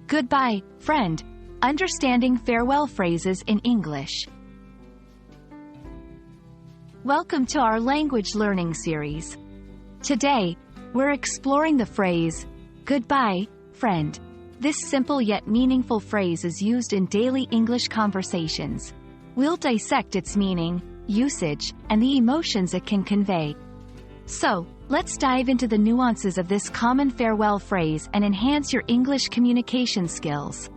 Goodbye, friend. Understanding farewell phrases in English. Welcome to our language learning series. Today, we're exploring the phrase, goodbye, friend. This simple yet meaningful phrase is used in daily English conversations. We'll dissect its meaning, usage, and the emotions it can convey. So, let's dive into the nuances of this common farewell phrase and enhance your English communication skills.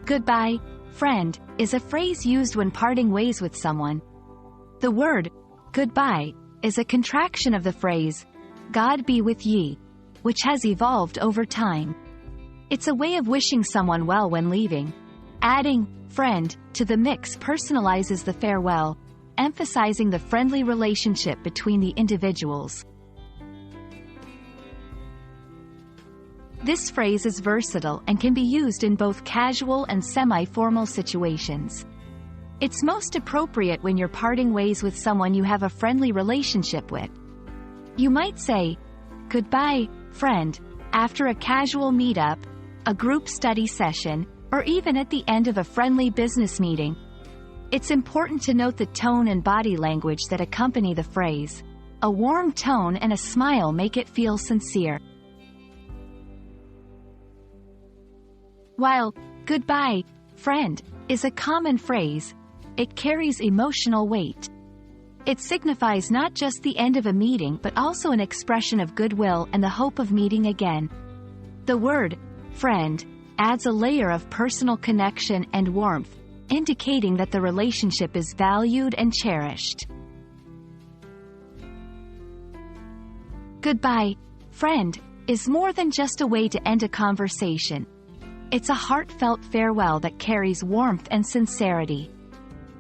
Goodbye, friend, is a phrase used when parting ways with someone. The word, goodbye, is a contraction of the phrase, God be with ye, which has evolved over time. It's a way of wishing someone well when leaving. Adding friend to the mix personalizes the farewell, emphasizing the friendly relationship between the individuals. This phrase is versatile and can be used in both casual and semi-formal situations. It's most appropriate when you're parting ways with someone you have a friendly relationship with. You might say, goodbye, friend, after a casual meetup, a group study session, or even at the end of a friendly business meeting. It's important to note the tone and body language that accompany the phrase. A warm tone and a smile make it feel sincere. While goodbye, friend, is a common phrase, it carries emotional weight. It signifies not just the end of a meeting but also an expression of goodwill and the hope of meeting again. The word, friend, adds a layer of personal connection and warmth, indicating that the relationship is valued and cherished. Goodbye, friend, is more than just a way to end a conversation. It's a heartfelt farewell that carries warmth and sincerity.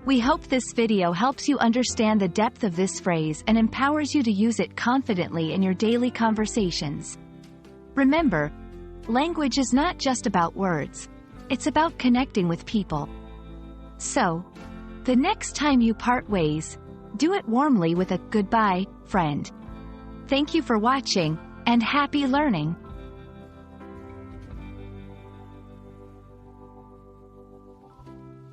We hope this video helps you understand the depth of this phrase and empowers you to use it confidently in your daily conversations. Remember, language is not just about words. It's about connecting with people. So, the next time you part ways, do it warmly with a goodbye, friend. Thank you for watching, and happy learning!